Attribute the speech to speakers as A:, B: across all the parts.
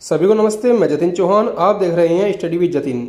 A: सभी को नमस्ते। मैं जतिन चौहान, आप देख रहे हैं स्टडी विद जतिन।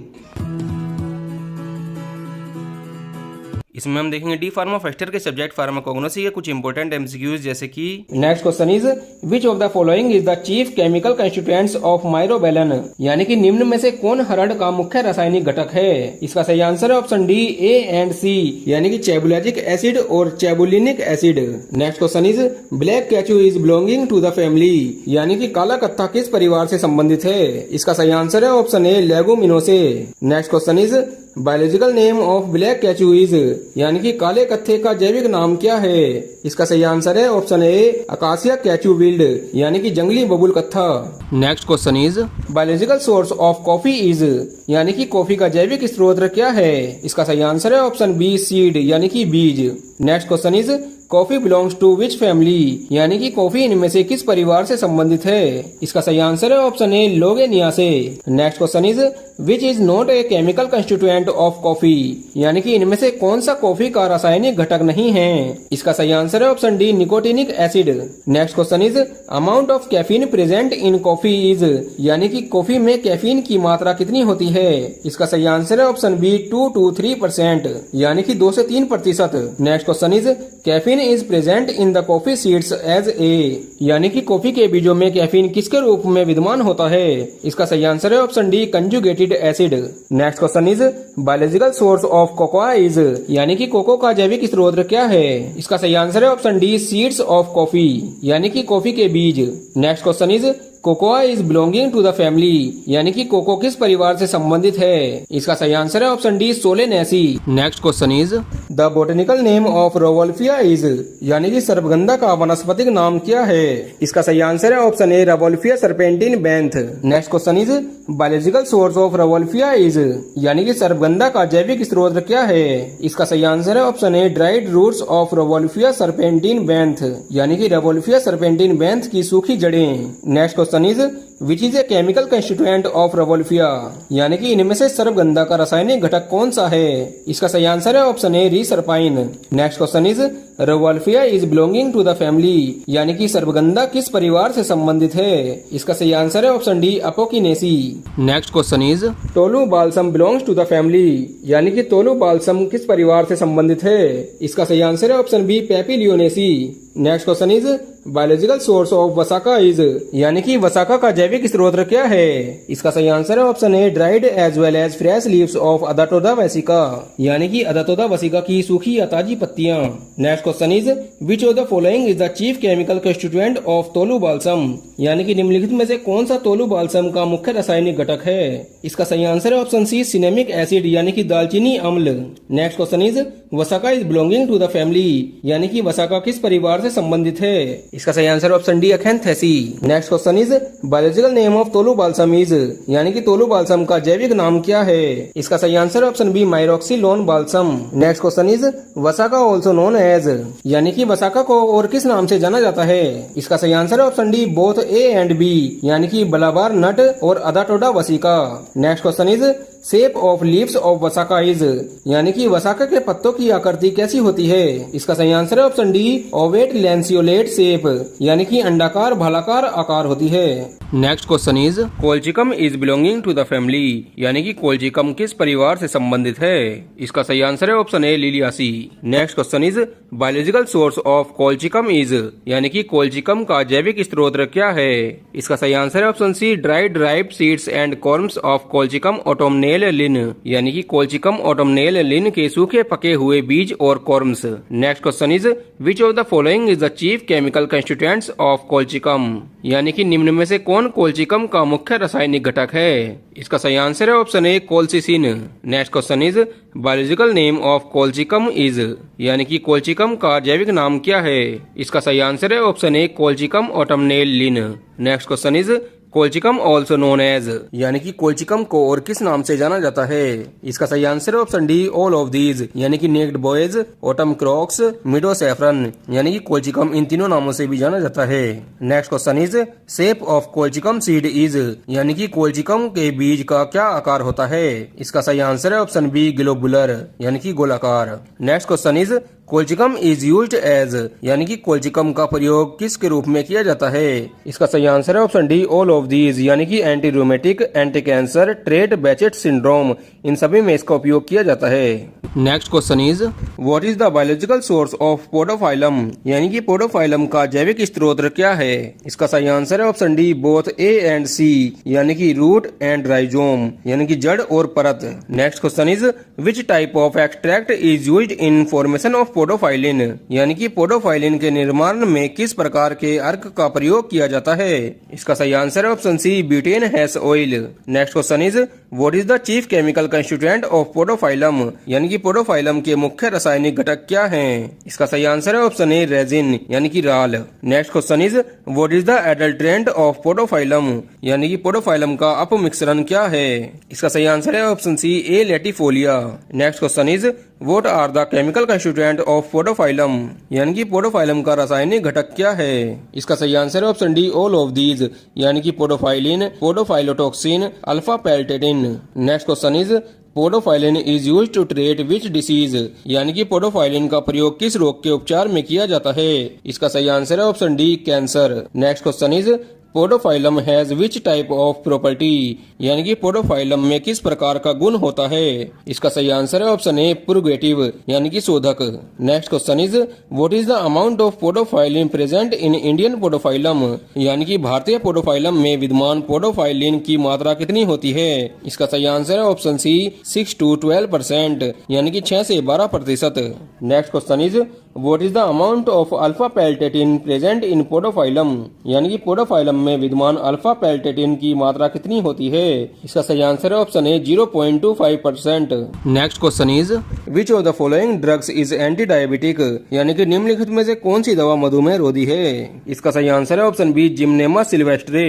B: इसमें हम देखेंगे डी फार्मा फर्स्ट ईयर के सब्जेक्ट फार्माकोग्नोसी के कुछ इंपॉर्टेंट एमसीक्यूज, जैसे कि
A: next question is which of the following is the chief chemical constituents of myrobalan, यानी कि निम्न में से कौन हरड़ का मुख्य रासायनिक घटक है। इसका सही आंसर है option D A and C, यानी कि चैबुलेजिक एसिड और chebulinic acid. Next question is black catechu is belonging to the family, यानी कि काला कत्था किस परिवार से संबंधित है। इसका सही आंसर है option A leguminosae. Next question is biological name of black catechu is, यानी कि काले कत्थे का जैविक नाम क्या है। इसका सही आंसर है option A acacia catechu wild, यानी कि जंगली बबुल कत्था। Next question is biological source of coffee is, यानी कि कॉफी का जैविक स्रोत क्या है। इसका सही आंसर है ऑप्शन बी सीड, यानी कि बीज। Next question is coffee belongs to which family, यानी कि कॉफी इनमें से किस परिवार से संबंधित है। इसका सही आंसर है option A loganiaceae. Next question is which is not a chemical constituent of coffee, यानी कि इनमें से कौन सा कॉफी का रासायनिक घटक नहीं है। इसका सही आंसर है option D nicotinic acid. Next question is amount of caffeine present in coffee is, यानी कि कॉफी में कैफीन की मात्रा कितनी होती है। इसका सही आंसर है ऑप्शन बी 2 to 3%, यानी कि 2 से 3%। Next question is caffeine is present in the coffee seeds as a, यानी कि कॉफी के बीजों में कैफीन किसके रूप में विद्यमान होता है। इसका सही आंसर है option D conjugated acid. Next question is biological source of cocoa is, यानी कि कोको का जैविक स्रोत क्या है। इसका सही आंसर है option D seeds of coffee, यानी कि कॉफी के बीज। Next question is cocoa is belonging to the family, यानी कि कोको किस परिवार से संबंधित है। इसका सही आंसर है option D Solanaceae. Next question is the botanical name of rauwolfia is, यानी कि सर्पगंधा का वनस्पतिक नाम क्या है। इसका सही आंसर है option A rauwolfia serpentina benth. Next question is biological source of rauwolfia is, यानी कि सर्पगंधा का जैविक स्रोत क्या है। इसका सही आंसर है option A dried roots of rauwolfia serpentina benth, यानी कि रोवोल्फिया सर्पेंटिन बेंथ की सूखी जड़ें। Next question is which is a chemical constituent of rauwolfia, यानी कि इनमें से सर्पगंधा का रासायनिक घटक कौन सा है। इसका सही आंसर है option A reserpine. Next question is rauwolfia is belonging to the family, यानी कि सर्पगंधा किस परिवार से संबंधित है। इसका सही आंसर है option D apocynaceae. Next question is tolu balsam belongs to the family, यानी कि तोलू बाल्सम किस परिवार से संबंधित है। इसका सही आंसर है option B papilionaceae. Next question is biological source of vasaka is, यानी कि वसाका का जैविक स्रोत क्या है। इसका सही आंसर है option A dried as well as fresh leaves of adhatoda vasica, यानी कि अदाटोदा वेसिका की सूखी या ताजी पत्तियां। Next question is which of the following is the chief chemical constituent of tolu balsam, यानी कि निम्नलिखित में से कौन सा तोलू बाल्सम का मुख्य रासायनिक घटक है। इसका सही आंसर है ऑप्शन सी सिनेमिक एसिड, यानी कि दालचीनी अम्ल। Next question is vasaka is belonging to the family, यानी कि वसाका किस परिवार से संबंधित है। इसका सही answer option D acanthaceae. Next question is biological name of tolu balsam is, यानी कि तोलू बाल्सम का जैविक नाम क्या है। इसका सही answer option B myroxylon balsam. Next question is vasaka also known as, यानी कि वसाका को और किस नाम से जाना जाता है। इसका सही आंसर है option D both A and B, यानी कि बलाबार नट और adhatoda vasica. Next question is shape of leaves of vasaka is, यानी कि वसाका के पत्तों की आकृति कैसी होती है। इसका सही आंसर है option D ovate lanceolate shape, यानी कि अंडाकार भालाकार आकार होती है। Next question is colchicum is belonging to the family, यानी कि कोल्चिकम किस परिवार से संबंधित है। इसका सही आंसर है option A Liliaceae. Next question is biological source of colchicum is, यानी कि कोल्चिकम का जैविक स्रोत क्या है। इसका सही आंसर है option C dried ripe seeds and corms of colchicum autumnale linn, यानी कि कोल्चिकम ऑटोमनेल लिन के सूखे पके हुए बीज और corms. Next question is which of the following is the chief chemical constituents of colchicum, यानी कि निम्न में से कौन कोल्चिकम का मुख्य रासायनिक घटक है। इसका सही आंसर है option A कोल्सिसिन। Next question is biological name of colchicum is, यानी कि कोल्चिकम का जैविक नाम क्या है। इसका सही आंसर है option A colchicum autumnale Linn. Next question is colchicum also known as, यानी कि कोल्चिकम को और किस नाम से जाना जाता है। इसका सही आंसर है option D all of these, यानी कि necked boys, autumn Crocs, मिडो saffron, यानी कि कोल्चिकम इन तीनों नामों से भी जाना जाता है। Next question is shape of colchicum seed is, यानी कि कोल्चिकम के बीज का क्या आकार होता है। इसका सही आंसर है ऑप्शन बी ग्लोबुलर, यानी कि गोलाकार। Next question is colchicum is used as, यानी कि कोल्चिकम का प्रयोग किसके रूप में किया जाता है। इसका सही आंसर है option D all of of these यानी कि anti rheumatic, anti cancer, treat Behcet syndrome, इन सभी में इसका उपयोग किया जाता है। Next question is what is the biological source of podophyllum यानी कि पोडोफाइलम का जैविक स्रोत क्या है? इसका सही आंसर है option D both A and C यानी कि रूट एंड राइजोम यानी कि जड़ और परत। Next question is which type of extract is used in formation of podophyllin यानी कि पोडोफाइलिन के निर्माण में किस प्रकार के अर्क का प्रयोग किया जाता है? इसका सही आंसर है option C butane hash oil. Next question is what is the chief chemical constituent of podophyllum यानी कि पोडोफाइलम के मुख्य रासायनिक घटक क्या हैं? इसका सही आंसर है ऑप्शन ए रेजिन यानी कि राल। Next question is what is the adulterant of podophyllum यानी कि पोडोफाइलम का अपमिश्रण क्या है? इसका सही आंसर है option C A latifolia. Next question is what are the chemical constituent of podophyllum यानी कि पोडोफाइलम का रासायनिक घटक क्या है? इसका सही आंसर है option D all of these यानी कि podophyllin, podophyllotoxin, alpha peltatin. Next question is podophyllin is used to treat which disease यानी कि पोडोफाइलिन का प्रयोग किस रोग के उपचार में किया जाता है? इसका सही आंसर है option D cancer. Next question is podophyllum has which type of property यानी कि पोडोफाइलम में किस प्रकार का गुण होता है? इसका सही आंसर है ऑप्शन ए पुरगेटिव यानी कि शोधक। Next question is what is the amount of podophyllin present in Indian podophyllum यानी कि भारतीय पोडोफाइलम में विद्यमान पोडोफाइलिन की मात्रा कितनी होती है? इसका सही आंसर है ऑप्शन सी 6 to 12% यानी कि 6 से 12%। Next question is what is the amount of alpha peltatin present in podophyllum यानी कि पोडोफाइलम में विद्यमान अल्फा पेल्टेटिन की मात्रा कितनी होती है? इसका सही आंसर है option A 0.25%। Next question is which of the following drugs is anti diabetic यानी कि निम्नलिखित में से कौन सी दवा मधुमेह रोधी है? इसका सही आंसर है option B gymnema sylvestre.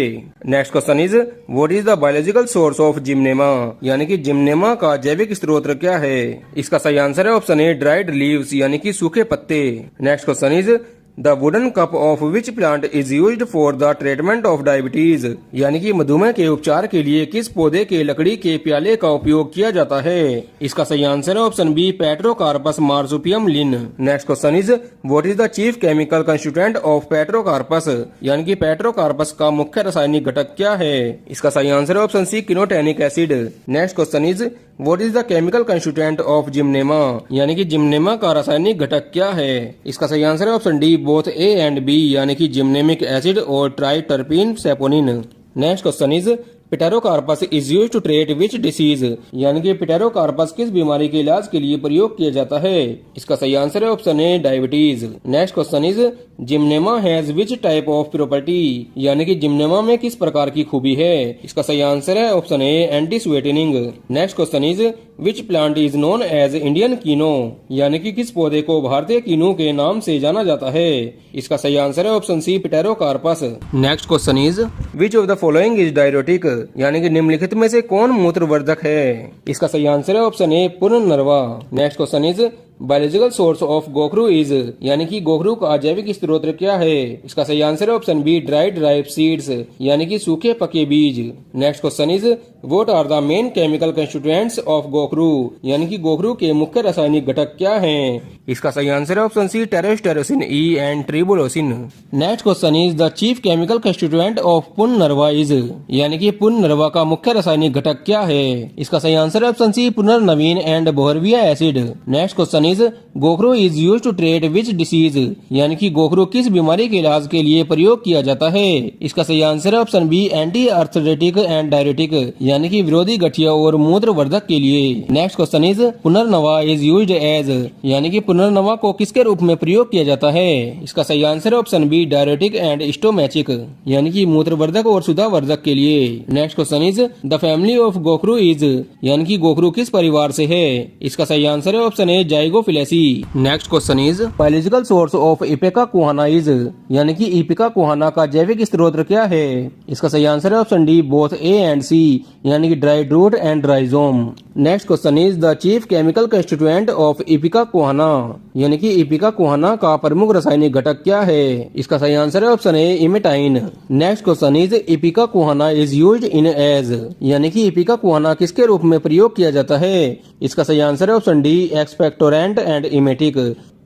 A: Next question is what is the biological source of gymnema यानी कि जिम्नेमा का जैविक स्रोत क्या है? इसका सही आंसर है ऑप्शन ए ड्राइड लीव्स यानी कि सूखे पत्ते। Next question is the wooden cup of which plant is used for the treatment of diabetes यानी कि मधुमेह के उपचार के लिए किस पौधे के लकड़ी के प्याले का उपयोग किया जाता है? इसका सही आंसर है option B pterocarpus marsupium linn. Next question is what is the chief chemical constituent of pterocarpus यानी कि पेट्रोकार्पस का मुख्य रासायनिक घटक क्या है? इसका सही आंसर है option C kinotannic acid. Next question is what is the chemical constituent of gymnema यानी कि जिम्नेमा का रासायनिक घटक क्या है? इसका सही आंसर है option D both A and B यानी कि जिम्नेमिक एसिड और triterpene saponin. Next question is pterocarpus is used to treat which disease यानी कि पिटेरोकार्पस किस बीमारी के इलाज के लिए प्रयोग किया जाता है? इसका सही आंसर है option A diabetes. Next question is Gymnema has which type of property यानी कि जिम्नेमा में किस प्रकार की खूबी है? इसका सही आंसर है option A anti sweetening. Next question is which plant is known as Indian kino यानी कि किस पौधे को भारतीय कीनो के नाम से जाना जाता है? इसका सही आंसर है option C pterocarpus. Next question is which of the following is diuretic यानी कि निम्नलिखित में से कौन मूत्रवर्धक है? इसका सही आंसर है option A punarnava. Next question is biological source of gokhru is यानी कि गोखरू का जैविक स्रोत क्या है? इसका सही आंसर है option B dried ripe seeds यानी कि सूखे पके बीज। Next question is what are the main chemical constituents of gokhru यानी कि गोखरू के मुख्य रासायनिक घटक क्या हैं? इसका सही आंसर है option C terrestrosin E and tribulosin. Next question is the chief chemical constituent of punarnava is यानी कि पुनर्नर्वा का मुख्य रासायनिक घटक क्या है? इसका सही आंसर है option C punarnavine and boerhavia acid. Next question is gokhru is used to treat which disease यानी कि गोखरू किस बीमारी के इलाज के लिए प्रयोग किया जाता है? इसका सही आंसर है option B anti arthritic and diuretic यानी कि विरोधी गठिया और मूत्रवर्धक के लिए। Next question is punarnava is used as यानी कि पुनर्नवा को किसके रूप में प्रयोग किया जाता है? इसका सही आंसर है ऑप्शन बी डायरेटिक एंड स्टोमैचिक यानी कि मूत्रवर्धक और सुधावर्धक के लिए। Next question is the family of gokhru is यानी कि गोखरू किस परिवार से है? इसका सही आंसर है option A zygophyllaceae. Next question is biological source of ipecacuanha is यानी कि इपिका कुहाना का जैविक स्रोत क्या है? इसका सही आंसर है option D both A and C यानी कि dried root and rhizome. Next question is the chief chemical constituent of ipecacuanha यानी कि इपिका कुहाना का प्रमुख रासायनिक घटक क्या है? इसका सही आंसर है option A emetine. Next question is ipecacuanha is used in as यानी कि इपिका कुहाना किसके रूप में प्रयोग किया जाता है? इसका सही आंसर है option D expectorant and emetic.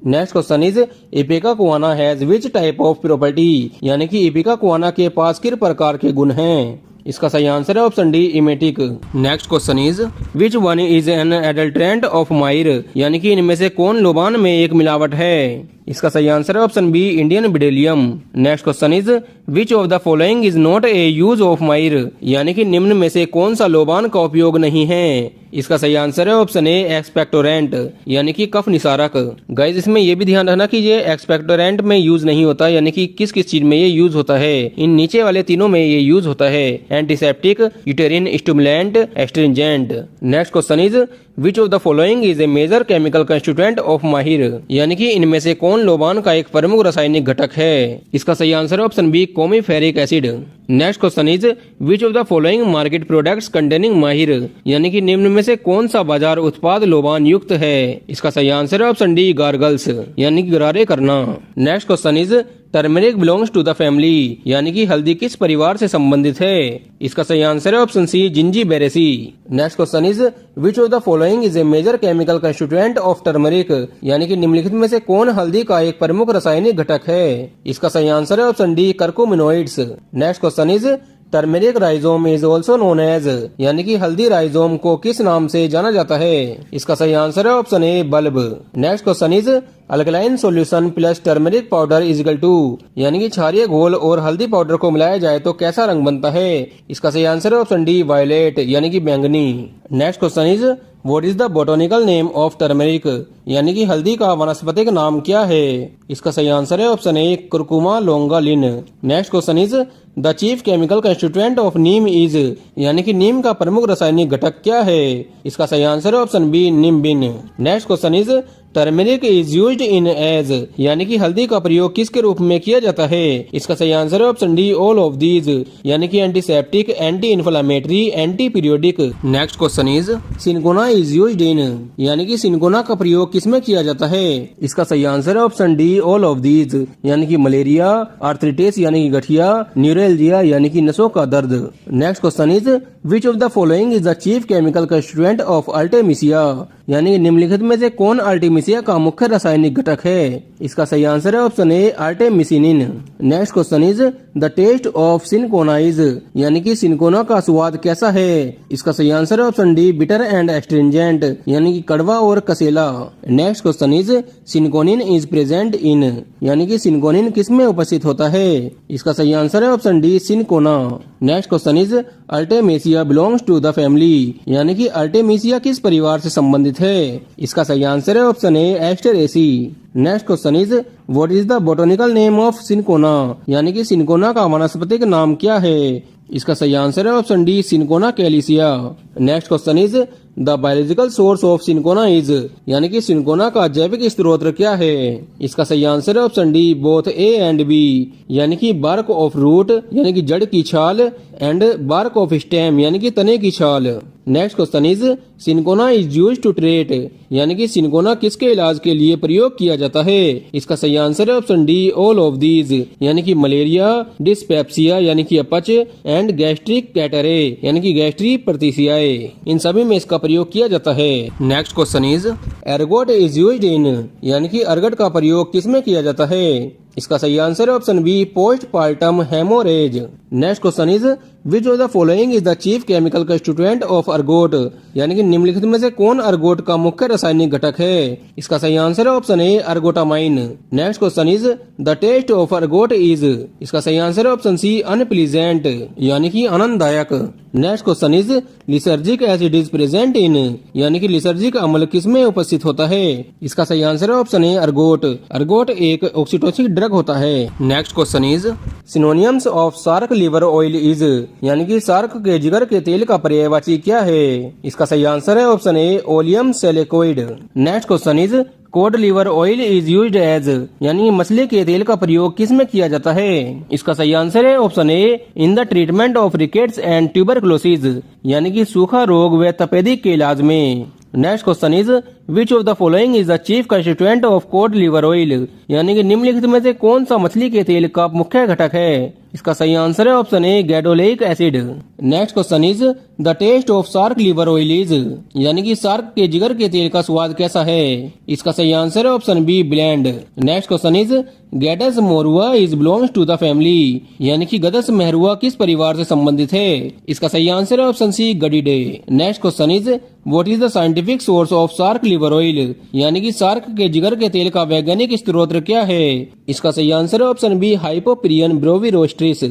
A: Next question is ipecacuanha has which type of property, यानी कि इपिकाकुआना के पास किस प्रकार के गुण हैं। इसका सही आंसर है option D emetic. Next question is which one is an adulterant of myrrh, यानी कि इनमें से कौन लोबान में एक मिलावट है। इसका सही आंसर है option B Indian bdellium. Next question is which of the following is not a use of myrrh, यानी कि निम्न में से कौन सा लोबान का उपयोग नहीं है। इसका सही आंसर है ऑप्शन ए एक्सपेक्टोरेंट, यानी कि कफ निसारक। गाइस इसमें यह भी ध्यान रखना कि ये एक्सपेक्टोरेंट में यूज नहीं होता, यानी कि किस किस चीज में ये यूज होता है। इन नीचे वाले तीनों में ये यूज होता है, antiseptic, uterine stimulant, astringent. Next question is which of the following is a major chemical constituent of myrrh, यानी कि इनमें से कौन लोबान का एक प्रमुख रासायनिक घटक है। इसका सही आंसर है option B commiphoric acid. Next question is which of the following market products containing myrrh, यानी कि निम्न में से कौन सा बाजार उत्पाद लोबान युक्त है। इसका सही आंसर है ऑप्शन डी गार्गल्स, यानी कि गरारे करना। Next question is turmeric belongs to the family, यानी कि हल्दी किस परिवार से संबंधित है। इसका सही आंसर है option C zingiberaceae. Next question is which of the following is a major chemical constituent of turmeric, यानी कि निम्नलिखित में से कौन हल्दी का एक प्रमुख रासायनिक घटक है। इसका सही आंसर है option D curcuminoids. Next question is turmeric rhizome is also known as, यानी कि हल्दी राइजोम को किस नाम से जाना जाता है। इसका सही आंसर है option A bulb. Next question is alkaline solution plus turmeric powder is equal to, यानी कि क्षारीय घोल और हल्दी पाउडर को मिलाया जाए तो कैसा रंग बनता है। इसका सही आंसर है ऑप्शन डी वायलेट, यानी कि बैंगनी। Next question is what is the botanical name of turmeric, यानी कि हल्दी का वानस्पतिक नाम क्या है। इसका सही आंसर है option A curcuma longa linn. Next question is the chief chemical constituent of neem is, यानी कि नीम का प्रमुख रासायनिक घटक क्या है। इसका सही आंसर है option B nimbin. Next question is turmeric is used in as, यानी कि हल्दी का प्रयोग किसके रूप में किया जाता है। इसका सही आंसर है option D all of these, यानी कि antiseptic, anti inflammatory, anti periodic. Next question is cinchona is used इन, यानी कि सिनकोना का प्रयोग किसमें किया जाता है। इसका सही आंसर है option D all of these, यानी कि मलेरिया, आर्थराइटिस यानी कि गठिया, न्यूरैल्जिया यानी कि नसों का दर्द। Next question is which of the following is the chief chemical constituent of Artemisia, यानी कि निम्नलिखित में से कौन आर्टेमिसिया का मुख्य रासायनिक घटक है। इसका सही आंसर है option A artemisinin. Next question is the test of cinchona is, यानी कि सिनकोना का स्वाद कैसा है। इसका सही आंसर है option D bitter and astringent, यानी कि कड़वा और कसेला। Next question is cinchonine is present in, यानी कि सिनकोनिन किस में उपस्थित होता है। इसका सही आंसर है option D cinchona. Next question is artemisia belongs to the family, यानी कि आर्टेमिसिया किस परिवार से संबंधित है। इसका सही आंसर है option A Asteraceae. Next question is what is the botanical name of cinchona, यानी कि सिनकोना का वानस्पतिक नाम क्या है। इसका सही आंसर है option D cinchona calisaya. Next question is the biological source of cinchona is, यानी कि सिनकोना का जैविक स्रोत क्या है। इसका सही आंसर है option D both A and B, यानी कि बार्क ऑफ रूट यानी कि जड़ की छाल एंड बार्क ऑफ स्टेम यानी कि तने की छाल। Next question is cinchona is used to treat, यानी कि सिनकोना किसके इलाज के लिए प्रयोग किया जाता है। इसका सही आंसर है option D all of these, यानी कि मलेरिया, डिस्पेप्सिया यानी कि अपच एंड गैस्ट्रिक कैटरे यानी कि गैस्ट्री प्रतिसियाए, इन सभी में इसका प्रयोग किया जाता है। Next question is ergot is used इन, यानी कि अर्गट का प्रयोग किसमें किया जाता है। इसका सही आंसर है option B postpartum haemorrhage. Next question is which of the following is the chief chemical constituent of ergot, यानी कि निम्नलिखित में से कौन अर्गोट का मुख्य रासायनिक घटक है। इसका सही आंसर है option A ergotamine. Next question is the test of ergot is, इसका सही आंसर है ऑप्शन सी अनप्लीजेंट, यानी कि आनंददायक। Next question is lysergic acid is present in, यानी कि लिसर्जिक अम्ल किसमें उपस्थित होता है। इसका सही आंसर है ऑप्शन ए अर्गोट। अर्गोट एक ऑक्सीटोसिक ड्रग होता है। Next question is synonyms of shark liver oil is, यानी कि शार्क के जिगर के तेल का पर्यायवाची क्या है। इसका सही आंसर है option A oleum selachoid. Next question is cod liver oil is used as, यानी मछली के तेल का प्रयोग किस में किया जाता है। इसका सही आंसर है option A in the treatment of rickets and tuberculosis, यानी कि सूखा रोग व तपेदिक के इलाज में। Next question is which of the following is the chief constituent of code liver oil, यानी कि निम्नलिखित में से कौन सा मछली के तेल का मुख्य घटक है। इसका सही आंसर है option A gadoleic acid. Next question is the test of shark liver oil is, यानी कि शार्क के जिगर के तेल का स्वाद कैसा है। इसका सही आंसर है option B bland. Next question is gadus morrhua is belongs to the family, यानी कि गदस मेहरुआ किस परिवार से संबंधित है। इसका सही आंसर है option C gadidae. Next question is what is the scientific source of shark liver oil, यानी कि शार्क के जिगर के तेल का वैज्ञानिक स्रोत क्या है। इसका सही आंसर है ऑप्शन बी हाइपोपिरियन ब्रोवीरोस्ट्रिस।